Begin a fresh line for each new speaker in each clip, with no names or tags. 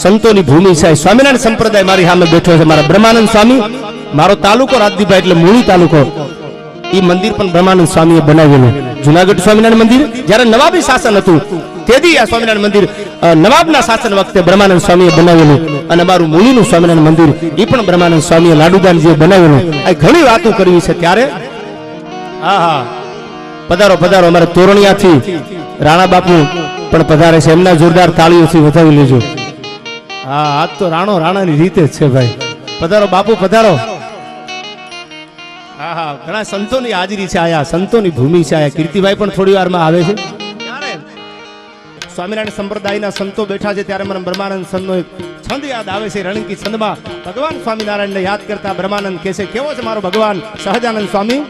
સંતોની ભૂમિ છે। સ્વામિનારાયણ સંપ્રદાય મારી સામે બેઠો છે, મારા બ્રહ્માનંદ સ્વામી, મારો તાલુકો રાજદીપભાઈ એટલે મૂળી તાલુકો, એ મંદિર પણ બ્રહ્માનંદ સ્વામીએ બનાવેલું। જુનાગઢ સ્વામિનારાયણ મંદિર જ્યારે નવાબી શાસન હતું તેથી આ સ્વામિનારાયણ મંદિર નવાબના શાસન વખતે બ્રહ્માનંદ સ્વામીએ બનાવેલું, અને અમારું મૂળીનું સ્વામિનારાયણ મંદિર એ પણ બ્રહ્માનંદ સ્વામીએ લાડુદાનજીએ બનાવેલું। આ ઘણી વાતો કરવી છે ત્યારે હા હા પધારો પધારો, અમારે તોરણિયાથી રાણા બાપુ પણ પધારે છે, એમના જોરદાર તાળીઓથી વધાવી લેજો। હા આજ તો રાણો રાણાની રીતે જ છે ભાઈ, પધારો બાપુ પધારો। હા હા ઘણા સંતોની હાજરી છે, આયા સંતોની ભૂમિ છે, આયા કીર્તિભાઈ પણ થોડી વારમાં આવે છે। સ્વામિનારાયણ સંપ્રદાયના સંતો બેઠા છે ત્યારે મને બ્રહ્માનંદ સંતનો એક છંદ યાદ આવે છે। રણકી છંદમાં ભગવાન સ્વામિનારાયણને યાદ કરતા બ્રહ્માનંદ કહે છે, કેવો છે મારો ભગવાન સહજાનંદ સ્વામી?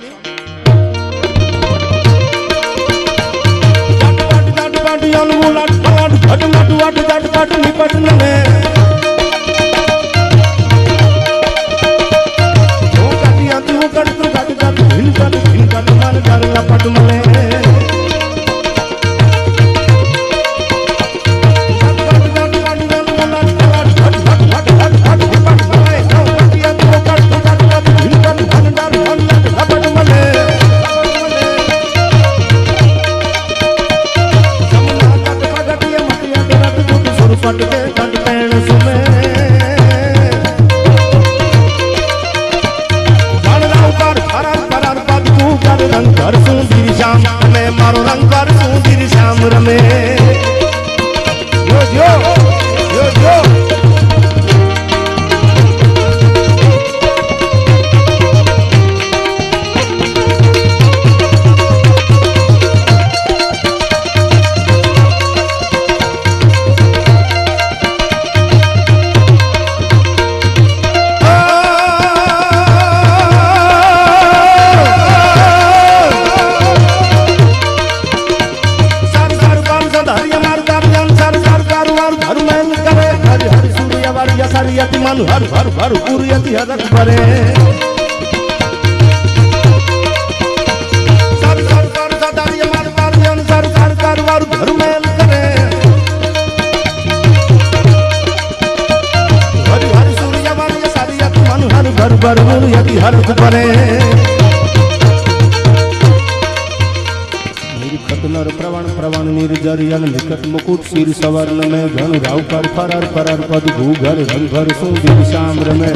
हर हर हर पूरियति हरक भरे सर सर सर सदारिय मार मार जन सर सर कर वार घर में करे हरि हरि सूर्य वार्य सारियत मन हर हर हर पूरियति हरक भरे नर प्रवण प्रवण निर्जरियन निकट मुकुट सिर सवर्ण में घन राउकर फरर फरर पद भूघर रंघर सुंदर श्याम्र में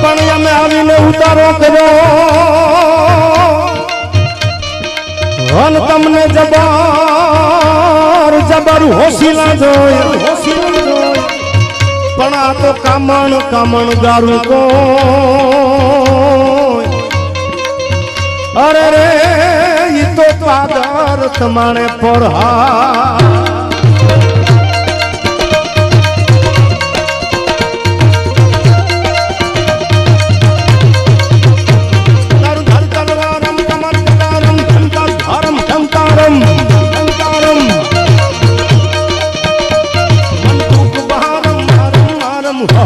पणिया में आवीने उतारो करो अन तमने जबर जबर होशीला जोय पण आ तो कामण कामण गारू को अरे रे ये तो पादर तमाणे परहा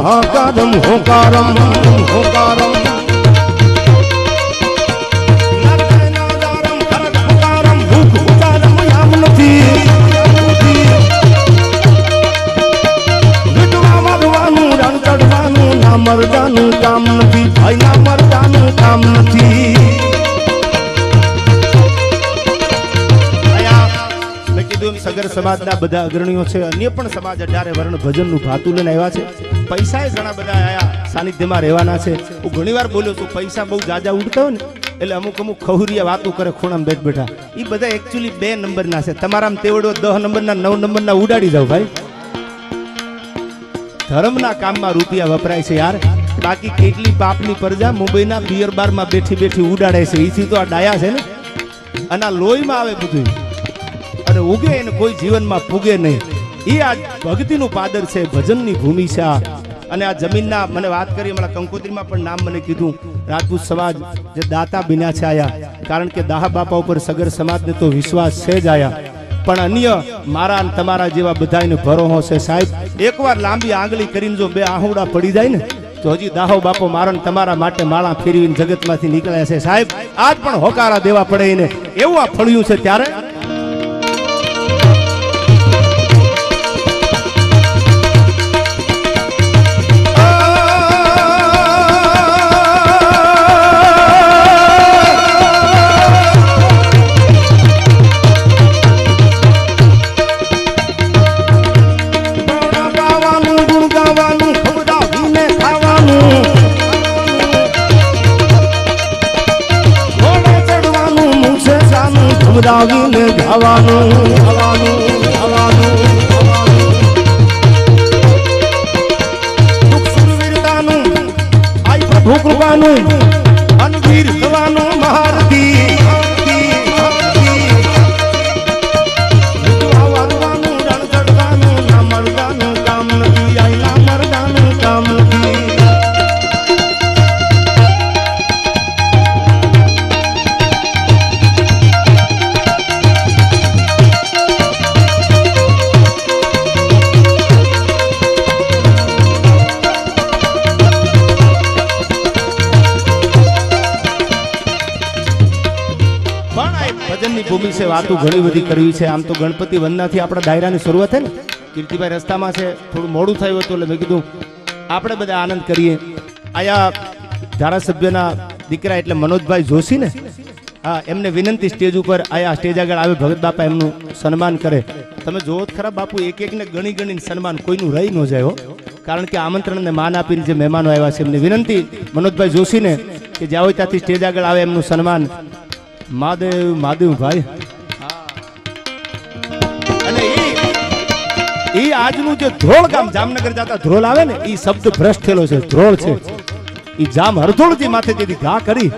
होकारम होकारम होकारम नादारम करक होकारम भूख उतारम याम नथी विधवा मरवानु रण चढ़वानु ना मरदानु काम नथी भाई ना मरदानु काम नथी सगर समाज ना बधा अग्रणीओ छे अन्य पण समाज 18 वर्ण भजन नु भातु लઈને આવ્યા છે પૈસાએ ઘણા બધા આયા સાનિધ્યમાં રહેવાના છે હું ઘણીવાર બોલ્યો છું પૈસા બહુ જાજા ઉડતા હોય ને એટલે અમુક અમુક ખહુરિયા વાતો કરે ખૂણામાં બેઠ બેઠા ઈ બધા એક્ચ્યુઅલી 2 નંબરના છે તમારામ તેવડો 10 નંબરના 9 નંબરના ઉડાડી જાવ ભાઈ ધર્મના કામમાં રૂપિયા વપરાય છે યાર બાકી કેટલી પાપની પ્રજા મુંબઈના બિયર બારમાં બેઠી બેઠી ઉડાડે છે ઈથી તો આ ડાયા છે ને અને આ લોહીમાં આવે બધું અને ઉગે એને કોઈ જીવનમાં પૂગે નહીં એ આ ભક્તિનું પાદર છે ભજનની ભૂમિ છે અને આ જમીનના મને વાત કરી હમણાં કંકોત્રીમાં પણ નામ મને કીધું રાજપૂત સમાજ જે દાતા બન્યા છે આયા કારણ કે દાહ બાપા ઉપર સગર સમાજને તો વિશ્વાસ છે જ આયા પણ અન્ય મારા અને તમારા જેવા બધાને ભરોસો છે સાહેબ. એકવાર લાંબી આંગળી કરીને જો બે આહુડા પડી જાય ને તો હજી દાહો બાપો મારા ને તમારા માટે માળા ફેરવીને જગતમાંથી નીકળ્યા છે સાહેબ. આજ પણ હોકારા દેવા પડે એને એવું આ ફળ્યું છે ત્યારે ગાવીને ગાવાનું ગાવાનું ગાવાનું દુઃખ સુરવીરતાનું આઈ પ્રભુ કૃપાનું અનવીર થવાનું મહારથી વાવવાનું રણ ચડવાનું ના મળવાનું કામ નથી આઈ ના મરવાનું કામ નથી. ભજનની ભૂમિ છે, વાતો ઘણી બધી કરવી છે. આમ તો ગણપતિ વંદનાથી આપણા ડાયરાની શરૂઆત છે ને. કીર્તિભાઈ રસ્તામાં છે, થોડું મોડું થયું હતું એટલે મેં કીધું આપણે બધા આનંદ કરીએ. આયા ધારાસભ્યના દીકરા એટલે મનોજભાઈ જોશી ને, હા, એમને વિનંતી સ્ટેજ ઉપર આયા સ્ટેજ આગળ આવે ભગત બાપા એમનું સન્માન કરે. તમે જોવો જ ખરા બાપુ, એક એકને ગણી ગણીને સન્માન કોઈનું રહી ન જાય હો. કારણ કે આમંત્રણને માન આપીને જે મહેમાનો આવ્યા છે એમની વિનંતી મનોજભાઈ જોશીને કે જ્યાં હોય ત્યાંથી સ્ટેજ આગળ આવે એમનું સન્માન. મહાદેવ મહાદેવ ભાઈ. અને એ આજનું જે ધ્રોળ ગામ જામનગર જતા ધ્રોલ આવે ને એ શબ્દ ભ્રષ્ટ થયેલો છે. ધ્રોળ છે એ જામ હરધોળજી માથે તેથી ઘા કરી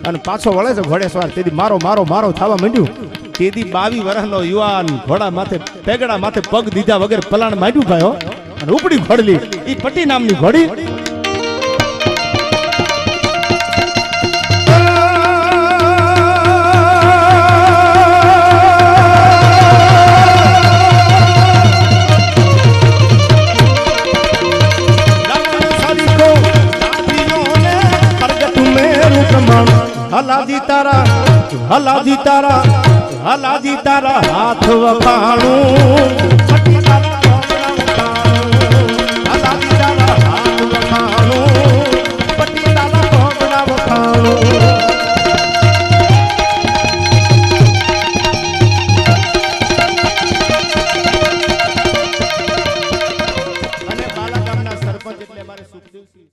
અને પાછો વળે છે ઘોડેસવાર. તેથી મારો મારો મારો થવા માંડ્યું. તેથી 22 વર્ષનો યુવાન ઘોડા માથે પેગડા માથે પગ દીધા વગર પલાણ માંડ્યું ભાઈ અને ઉપડી ઘોડલી એ પટી નામની ઘોડી. હલાજી તારા હાથ વખાણું હલાજી તારા હાથ વખાણું પટી તારા ભોગડા વખાણું. અને બાલા ગામના સરપંચ એટલે અમારે સુખદેવસિંહ